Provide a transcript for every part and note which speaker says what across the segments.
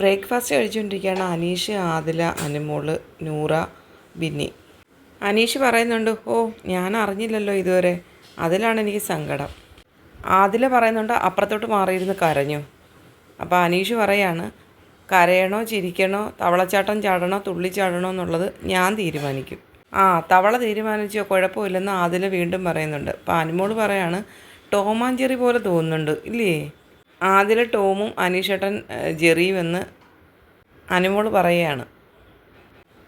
Speaker 1: Breakfast കഴിച്ചുകൊണ്ടിരിക്കുകയാണ് Aneesh, Adila, Anumol, Noora, Binny. Aneesh പറയുന്നുണ്ട്, ഓ ഞാൻ അറിഞ്ഞില്ലല്ലോ ഇതുവരെ, അതിലാണ് എനിക്ക് സങ്കടം. ആദില പറയുന്നുണ്ട്, അപ്പുറത്തോട്ട് മാറിയിരുന്ന് കരഞ്ഞു. അപ്പോൾ അനീഷ് പറയാണ്, കരയണോ ചിരിക്കണോ തവളച്ചാട്ടം ചാടണോ തുള്ളിച്ചാടണോ എന്നുള്ളത് ഞാൻ തീരുമാനിക്കും. തവള തീരുമാനിച്ചോ, കുഴപ്പമില്ലെന്ന് ആദില വീണ്ടും പറയുന്നുണ്ട്. അപ്പോൾ അനുമോള് പറയാണ്, ടോം ആൻഡ് ജെറി പോലെ തോന്നുന്നുണ്ട് ഇല്ലേ? ആദില ടോമും അനീഷേട്ടൻ ജെറിയും എന്ന് അനുമോള് പറയുകയാണ്.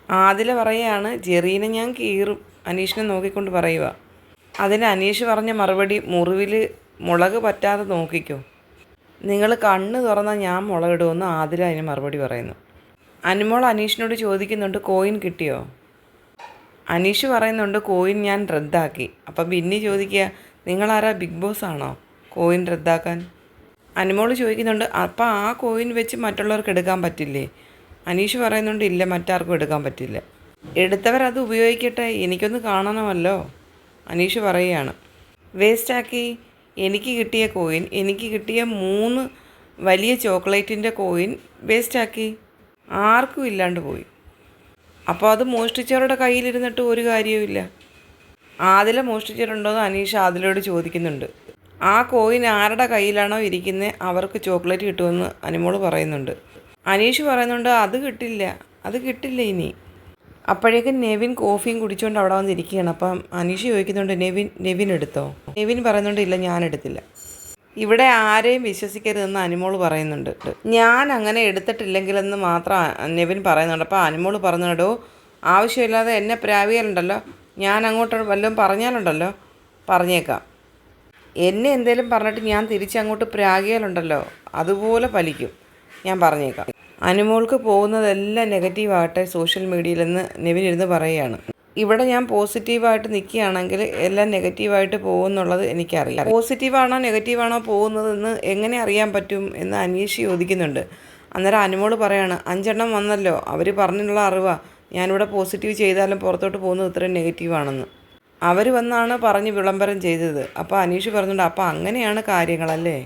Speaker 1: ആദില പറയുകയാണ്, ജെറീനെ ഞാൻ കീറും. അനീഷിനെ നോക്കിക്കൊണ്ട് പറയുക. അതിന് അനീഷ് പറഞ്ഞ മറുപടി, മുറിവിൽ മുളക് പറ്റാതെ നോക്കിക്കോ, നിങ്ങൾ കണ്ണ് തുറന്നാൽ ഞാൻ മുളകിടുമെന്ന് ആദില അതിന് മറുപടി പറയുന്നു. അനുമോൾ അനീഷിനോട് ചോദിക്കുന്നുണ്ട്, കോയിൻ കിട്ടിയോ? അനീഷ് പറയുന്നുണ്ട്, കോയിൻ ഞാൻ റദ്ദാക്കി. അപ്പം ബിന്നി ചോദിക്കുക, നിങ്ങളാരാ, ബിഗ് ബോസ് ആണോ കോയിൻ റദ്ദാക്കാൻ? അനുമോൾ ചോദിക്കുന്നുണ്ട്, അപ്പം ആ കോയിൻ വെച്ച് മറ്റുള്ളവർക്ക് എടുക്കാൻ പറ്റില്ലേ? അനീഷ് പറയുന്നുണ്ട്, ഇല്ല, മറ്റാർക്കും എടുക്കാൻ പറ്റില്ല. എടുത്തവരത് ഉപയോഗിക്കട്ടെ, എനിക്കൊന്ന് കാണണമല്ലോ. അനീഷ് പറയുകയാണ്, വേസ്റ്റാക്കി. എനിക്ക് കിട്ടിയ കോയിൻ, എനിക്ക് കിട്ടിയ 3 വലിയ ചോക്ലേറ്റിൻ്റെ കോയിൻ വേസ്റ്റാക്കി, ആർക്കും ഇല്ലാണ്ട് പോയി. അപ്പോൾ അത് മോഷ്ടിച്ചവരുടെ കയ്യിലിരുന്നിട്ട് ഒരു കാര്യവുമില്ല. ആദില മോഷ്ടിച്ചിട്ടുണ്ടോയെന്ന് അനീഷ് ആദിലയോട് ചോദിക്കുന്നുണ്ട്. ആ കോയിൻ ആരുടെ കയ്യിലാണോ ഇരിക്കുന്നത് അവർക്ക് ചോക്ലേറ്റ് കിട്ടുമെന്ന് അനുമോള് പറയുന്നുണ്ട്. അനീഷ് പറയുന്നുണ്ട്, അത് കിട്ടില്ല ഇനി. അപ്പോഴേക്കും നെവിൻ കോഫിയും കുടിച്ചുകൊണ്ട് അവിടെ വന്നിരിക്കുകയാണ്. അപ്പം അനീഷ് ചോദിക്കുന്നുണ്ട്, നെവിൻ എടുത്തോ? നെവിൻ പറയുന്നുണ്ട്, ഇല്ല, ഞാൻ എടുത്തില്ല. ഇവിടെ ആരെയും വിശ്വസിക്കരുതെന്ന് അനുമോള് പറയുന്നുണ്ട്. ഞാൻ അങ്ങനെ എടുത്തിട്ടില്ലെങ്കിലെന്ന് മാത്രം നെവിൻ പറയുന്നുണ്ട്. അപ്പോൾ അനുമോള് പറഞ്ഞിടോ, ആവശ്യമില്ലാതെ എന്നെ പ്രാവിയാലുണ്ടല്ലോ, ഞാൻ അങ്ങോട്ട് വല്ലതും പറഞ്ഞാലുണ്ടല്ലോ, പറഞ്ഞേക്കാം. എന്നെ എന്തേലും പറഞ്ഞിട്ട് ഞാൻ തിരിച്ചങ്ങോട്ട് പ്രാഗിയാലുണ്ടല്ലോ, അതുപോലെ ഫലിക്കും, ഞാൻ പറഞ്ഞേക്കാം. അനുമോൾക്ക് പോകുന്നതെല്ലാം നെഗറ്റീവാകട്ടെ സോഷ്യൽ മീഡിയയിലെന്ന് നെവിൻ ഇരുന്ന് പറയുകയാണ്. ഇവിടെ ഞാൻ പോസിറ്റീവായിട്ട് നിൽക്കുകയാണെങ്കിൽ എല്ലാം നെഗറ്റീവായിട്ട് പോകുമെന്നുള്ളത് എനിക്കറിയാം. പോസിറ്റീവാണോ നെഗറ്റീവാണോ പോകുന്നതെന്ന് എങ്ങനെ അറിയാൻ പറ്റും എന്ന് അനീഷ് ചോദിക്കുന്നുണ്ട്. അന്നേരം അനുമോൾ പറയാണ്, 5 എണ്ണം വന്നല്ലോ, അവർ പറഞ്ഞിട്ടുള്ള അറിവാണ്, ഞാനിവിടെ പോസിറ്റീവ് ചെയ്താലും പുറത്തോട്ട് പോകുന്നത് ഇത്രയും നെഗറ്റീവാണെന്ന് അവർ വന്നാണ് പറഞ്ഞ് വിളംബരം ചെയ്തത്. അപ്പോൾ അനീഷ് പറഞ്ഞിട്ടുണ്ട്, അപ്പോൾ അങ്ങനെയാണ് കാര്യങ്ങളല്ലേ.